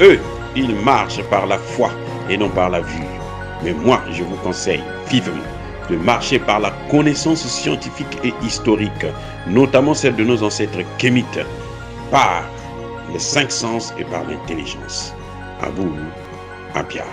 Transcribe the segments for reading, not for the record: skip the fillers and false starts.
Eux, ils marchent par la foi et non par la vue. Mais moi, je vous conseille vivement de marcher par la connaissance scientifique et historique, notamment celle de nos ancêtres kémites, par les cinq sens et par l'intelligence. À vous, à Pierre.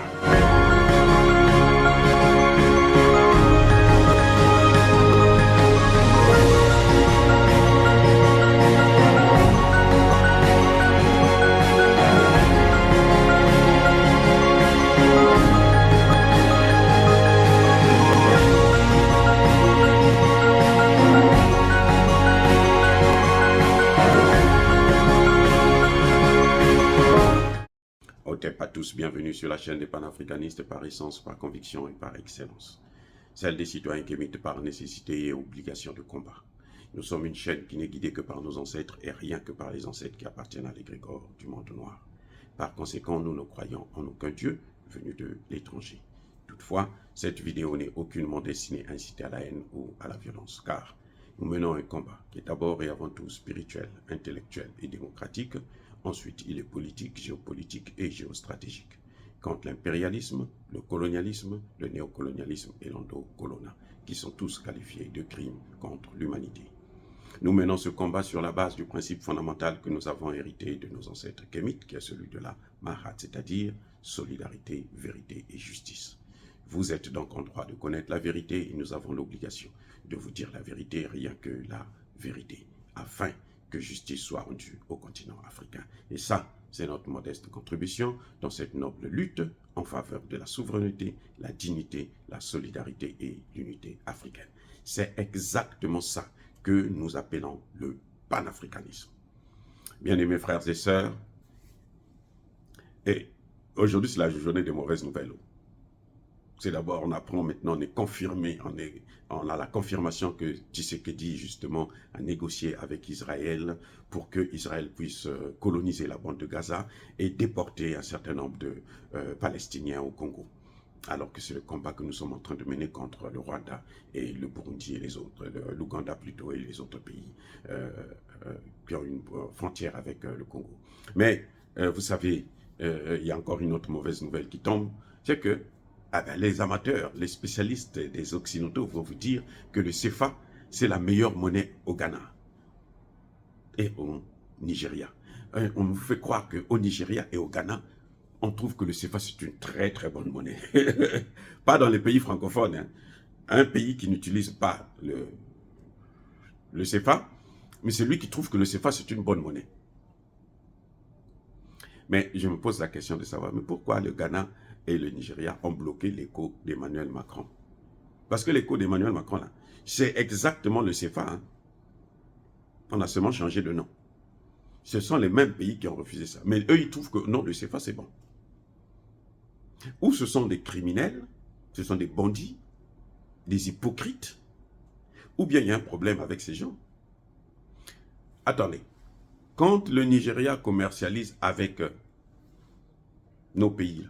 Pas tous, bienvenue sur la chaîne des panafricanistes par essence, par conviction et par excellence. Celle des citoyens qui émettent par nécessité et obligation de combat. Nous sommes une chaîne qui n'est guidée que par nos ancêtres et rien que par les ancêtres qui appartiennent à l'égrégore du monde noir. Par conséquent, nous ne croyons en aucun Dieu venu de l'étranger. Toutefois, cette vidéo n'est aucunement destinée à inciter à la haine ou à la violence, car nous menons un combat qui est d'abord et avant tout spirituel, intellectuel et démocratique. Ensuite, il est politique, géopolitique et géostratégique. Contre l'impérialisme, le colonialisme, le néocolonialisme et l'endocolona, qui sont tous qualifiés de crimes contre l'humanité. Nous menons ce combat sur la base du principe fondamental que nous avons hérité de nos ancêtres kémites, qui est celui de la Mahat, c'est-à-dire solidarité, vérité et justice. Vous êtes donc en droit de connaître la vérité et nous avons l'obligation de vous dire la vérité, rien que la vérité, afin que justice soit rendue au continent africain. Et ça, c'est notre modeste contribution dans cette noble lutte en faveur de la souveraineté, la dignité, la solidarité et l'unité africaine. C'est exactement ça que nous appelons le panafricanisme. Bien-aimés frères et sœurs, et aujourd'hui c'est la journée des mauvaises nouvelles. C'est d'abord, on apprend maintenant, on est confirmé, on a la confirmation que Tshisekedi, justement, a négocié avec Israël pour que Israël puisse coloniser la bande de Gaza et déporter un certain nombre de Palestiniens au Congo. Alors que c'est le combat que nous sommes en train de mener contre le Rwanda et le Burundi et les autres, l'Ouganda plutôt et les autres pays qui ont une frontière avec le Congo. Mais vous savez, il y a encore une autre mauvaise nouvelle qui tombe, c'est que les amateurs, les spécialistes des Occidentaux vont vous dire que le CFA, c'est la meilleure monnaie au Ghana et au Nigeria. On nous fait croire qu'au Nigeria et au Ghana, on trouve que le CFA, c'est une très très bonne monnaie. Pas dans les pays francophones. Hein. Un pays qui n'utilise pas le CFA, mais c'est lui qui trouve que le CFA, c'est une bonne monnaie. Mais je me pose la question de savoir, mais pourquoi le Ghana et le Nigeria ont bloqué l'écho d'Emmanuel Macron? Parce que l'écho d'Emmanuel Macron, là, c'est exactement le CFA. Hein. On a seulement changé de nom. Ce sont les mêmes pays qui ont refusé ça. Mais eux, ils trouvent que non, le CFA, c'est bon. Ou ce sont des criminels, ce sont des bandits, des hypocrites, ou bien il y a un problème avec ces gens. Attendez, quand le Nigeria commercialise avec nos pays, là,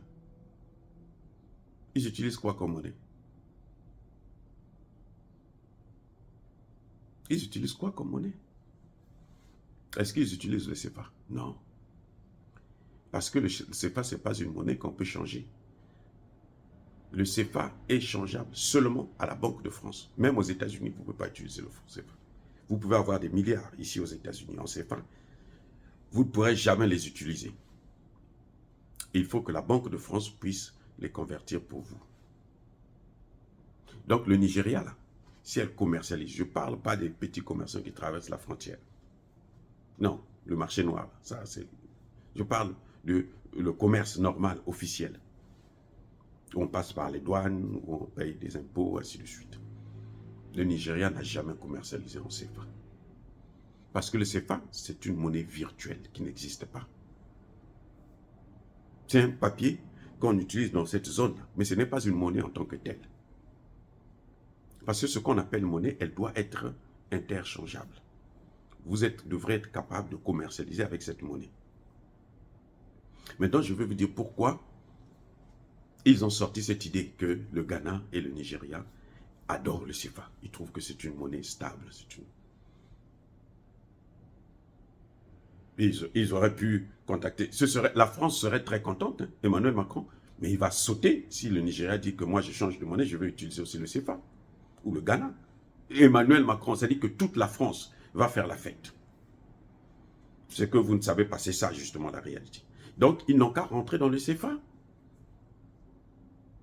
ils utilisent quoi comme monnaie? Ils utilisent quoi comme monnaie? Est-ce qu'ils utilisent le CFA? Non. Parce que le CFA, ce n'est pas une monnaie qu'on peut changer. Le CFA est changeable seulement à la Banque de France. Même aux États-Unis, vous ne pouvez pas utiliser le CFA. Vous pouvez avoir des milliards ici aux États-Unis en CFA. Vous ne pourrez jamais les utiliser. Il faut que la Banque de France puisse les convertir pour vous. Donc le Nigeria, là, si elle commercialise, je ne parle pas des petits commerçants qui traversent la frontière. Non, le marché noir, ça c'est... Je parle de le commerce normal, officiel. On passe par les douanes, où on paye des impôts, ainsi de suite. Le Nigeria n'a jamais commercialisé en CFA. Parce que le CFA, c'est une monnaie virtuelle qui n'existe pas. C'est un papier qu'on utilise dans cette zone-là, mais ce n'est pas une monnaie en tant que telle. Parce que ce qu'on appelle monnaie, elle doit être interchangeable. Vous devrez être capable de commercialiser avec cette monnaie. Maintenant, je vais vous dire pourquoi ils ont sorti cette idée que le Ghana et le Nigeria adorent le CFA. Ils trouvent que c'est une monnaie stable. Ils auraient pu contacter. La France serait très contente, hein, Emmanuel Macron, mais il va sauter si le Nigeria dit que moi je change de monnaie, je veux utiliser aussi le CFA ou le Ghana. Emmanuel Macron, ça dit que toute la France va faire la fête. C'est que vous ne savez pas, c'est ça justement la réalité. Donc, ils n'ont qu'à rentrer dans le CFA.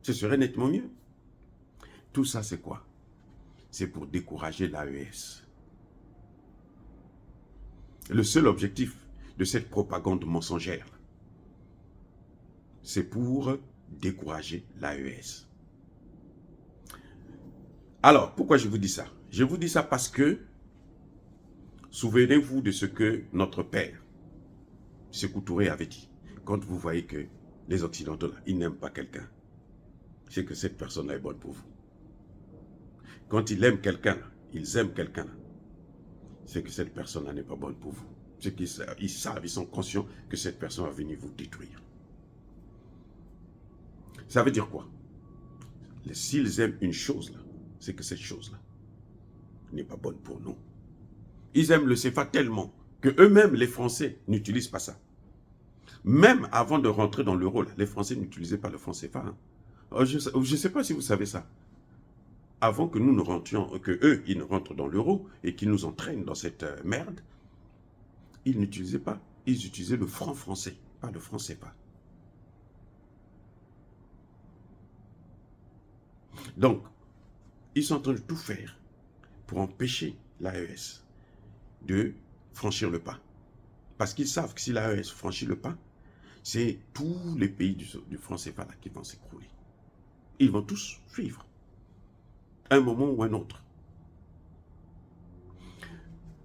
Ce serait nettement mieux. Tout ça, c'est quoi? C'est pour décourager l'AES. Le seul objectif de cette propagande mensongère, c'est pour décourager l'AES. Alors, pourquoi je vous dis ça? Je vous dis ça parce que, souvenez-vous de ce que notre père, Sékou Touré, avait dit. Quand vous voyez que les Occidentaux, là, ils n'aiment pas quelqu'un, c'est que cette personne-là est bonne pour vous. Quand ils aiment quelqu'un, ils aiment quelqu'un, c'est que cette personne-là n'est pas bonne pour vous. C'est qu'ils savent, ils sont conscients que cette personne va venir vous détruire. Ça veut dire quoi? S'ils aiment une chose, là, c'est que cette chose-là n'est pas bonne pour nous. Ils aiment le CFA tellement que eux-mêmes, les Français, n'utilisent pas ça. Même avant de rentrer dans l'euro, les Français n'utilisaient pas le franc CFA. Hein. Je ne sais pas si vous savez ça. Avant que nous ne rentrions, que eux, ils ne rentrent dans l'euro et qu'ils nous entraînent dans cette merde, ils n'utilisaient pas, ils utilisaient le franc français, pas le franc CFA. Donc, ils sont en train de tout faire pour empêcher l'AES de franchir le pas. Parce qu'ils savent que si l'AES franchit le pas, c'est tous les pays du franc CFA là qui vont s'écrouler. Ils vont tous suivre, un moment ou un autre.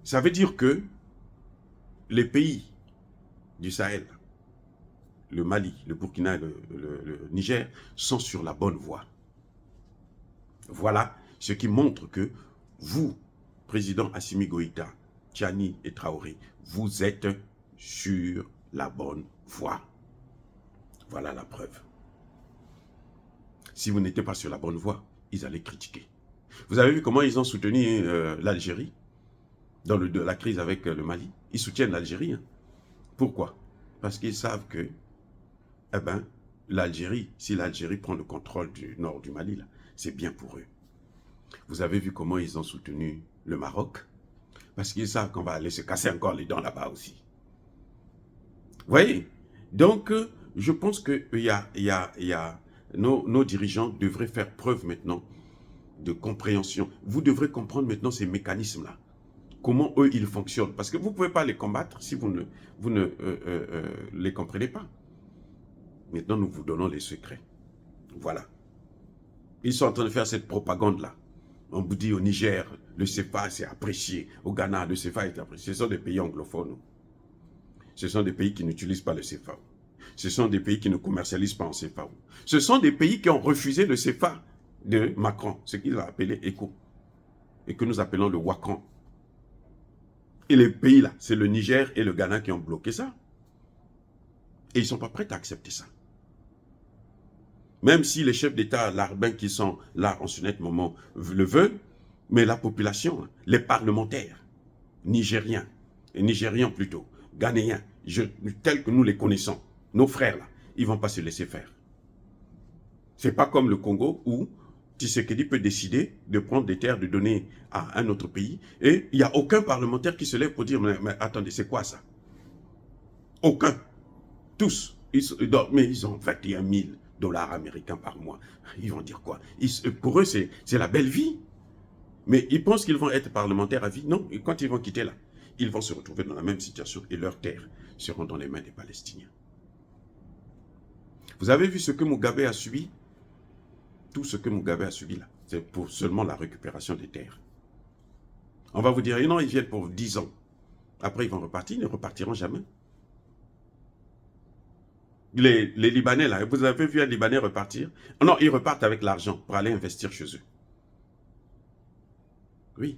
Ça veut dire que les pays du Sahel, le Mali, le Burkina et le Niger, sont sur la bonne voie. Voilà ce qui montre que vous, président Assimi Goïta, Tiani et Traoré, vous êtes sur la bonne voie. Voilà la preuve. Si vous n'étiez pas sur la bonne voie, ils allaient critiquer. Vous avez vu comment ils ont soutenu l'Algérie dans la crise avec le Mali? Ils soutiennent l'Algérie. Hein. Pourquoi? Parce qu'ils savent que, eh ben, l'Algérie, si l'Algérie prend le contrôle du nord du Mali, c'est bien pour eux. Vous avez vu comment ils ont soutenu le Maroc? Parce qu'ils savent qu'on va aller se casser encore les dents là-bas aussi. Vous voyez? Donc, je pense que nos dirigeants devraient faire preuve maintenant de compréhension. Vous devrez comprendre maintenant ces mécanismes-là. Comment eux, ils fonctionnent. Parce que vous ne pouvez pas les combattre si vous ne les comprenez pas. Maintenant, nous vous donnons les secrets. Voilà. Ils sont en train de faire cette propagande-là. On vous dit au Niger, le CFA c'est apprécié. Au Ghana, le CFA est apprécié. Ce sont des pays anglophones. Ce sont des pays qui n'utilisent pas le CFA. Ce sont des pays qui ne commercialisent pas en CFA. Ce sont des pays qui ont refusé le CFA de Macron, ce qu'il a appelé ECO, et que nous appelons le Wakan. Et les pays là, c'est le Niger et le Ghana qui ont bloqué ça. Et ils ne sont pas prêts à accepter ça. Même si les chefs d'État larbins qui sont là en ce net moment le veulent, mais la population, les parlementaires, nigériens, et nigérians plutôt, ghanéens, tels que nous les connaissons, nos frères là, ils ne vont pas se laisser faire. Ce n'est pas comme le Congo où Tshisekedi peut décider de prendre des terres, de donner à un autre pays, et il n'y a aucun parlementaire qui se lève pour dire, mais attendez, c'est quoi ça? Aucun. Tous. Mais ils ont 21 000 $ américains par mois. Ils vont dire quoi? Pour eux, c'est la belle vie. Mais ils pensent qu'ils vont être parlementaires à vie. Non, et quand ils vont quitter là, ils vont se retrouver dans la même situation et leurs terres seront dans les mains des Palestiniens. Vous avez vu ce que Mugabe a subi? Tout ce que Mugabe a subi là, c'est pour seulement la récupération des terres. On va vous dire, non, ils viennent pour 10 ans. Après, ils vont repartir, ils ne repartiront jamais. Les Libanais, là, vous avez vu un Libanais repartir? Non, ils repartent avec l'argent pour aller investir chez eux. Oui.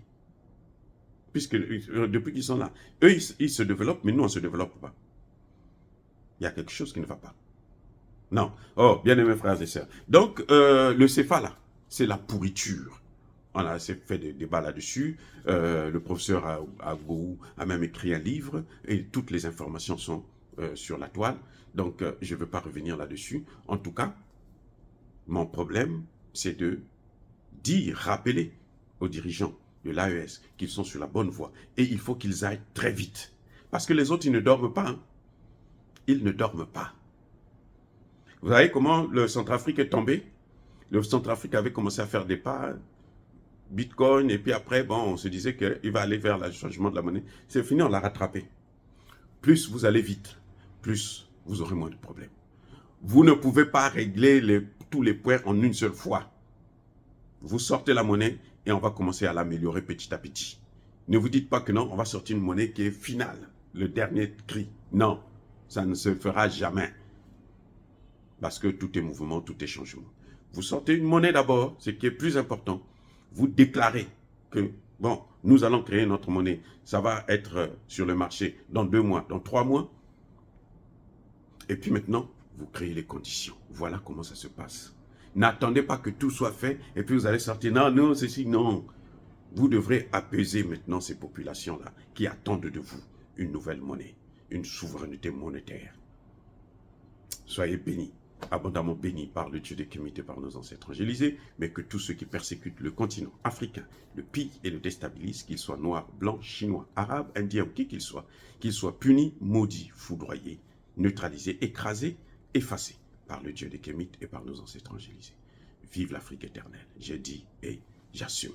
Puisque depuis qu'ils sont là, eux, ils se développent, mais nous, on ne se développe pas. Il y a quelque chose qui ne va pas. Non. Oh, bien aimés frères et sœurs. Donc, le CFA, là, c'est la pourriture. On a assez fait des débats là-dessus. Le professeur Agou a même écrit un livre et toutes les informations sont sur la toile. Donc, je ne veux pas revenir là-dessus. En tout cas, mon problème, c'est de rappeler aux dirigeants de l'AES qu'ils sont sur la bonne voie. Et il faut qu'ils aillent très vite. Parce que les autres, ils ne dorment pas. Hein. Ils ne dorment pas. Vous savez comment le Centrafrique est tombé? Le Centrafrique avait commencé à faire des pas, Bitcoin, et puis après, bon, on se disait qu'il va aller vers le changement de la monnaie. C'est fini, on l'a rattrapé. Plus vous allez vite, plus vous aurez moins de problèmes. Vous ne pouvez pas régler tous les points en une seule fois. Vous sortez la monnaie et on va commencer à l'améliorer petit à petit. Ne vous dites pas que non, on va sortir une monnaie qui est finale, le dernier cri. Non, ça ne se fera jamais. Parce que tout est mouvement, tout est changement. Vous sortez une monnaie d'abord, ce qui est plus important. Vous déclarez que, bon, nous allons créer notre monnaie. Ça va être sur le marché dans 2 mois, dans 3 mois. Et puis maintenant, vous créez les conditions. Voilà comment ça se passe. N'attendez pas que tout soit fait et puis vous allez sortir. Non, non, ceci, non. Vous devrez apaiser maintenant ces populations-là qui attendent de vous une nouvelle monnaie, une souveraineté monétaire. Soyez bénis, abondamment bénis par le Dieu des Kémites et par nos ancêtres angélisés, mais que tous ceux qui persécutent le continent africain, le pillent et le déstabilisent, qu'ils soient noirs, blancs, chinois, arabes, indiens ou qui qu'ils soient punis, maudits, foudroyés, neutralisés, écrasés, effacés par le Dieu des Kémites et par nos ancêtres angélisés. Vive l'Afrique éternelle, j'ai dit et j'assume.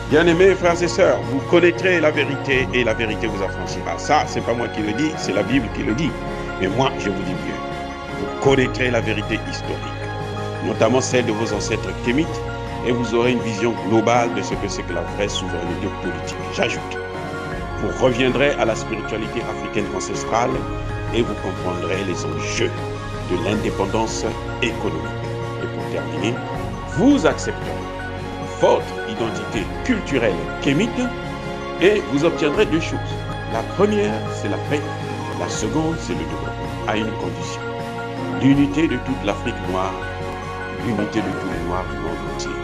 Bien-aimés frères et sœurs, vous connaîtrez la vérité et la vérité vous affranchira. Ça, c'est pas moi qui le dis, c'est la Bible qui le dit. Mais moi, je vous dis mieux. Vous connaîtrez la vérité historique, notamment celle de vos ancêtres kémites, et vous aurez une vision globale de ce que c'est que la vraie souveraineté politique. J'ajoute, vous reviendrez à la spiritualité africaine ancestrale et vous comprendrez les enjeux de l'indépendance économique. Et pour terminer, vous accepterez votre identité culturelle kémite et vous obtiendrez 2 choses. La première, c'est la paix. La seconde, c'est le développement, à une condition. L'unité de toute l'Afrique noire, l'unité de tous les Noirs du monde entier.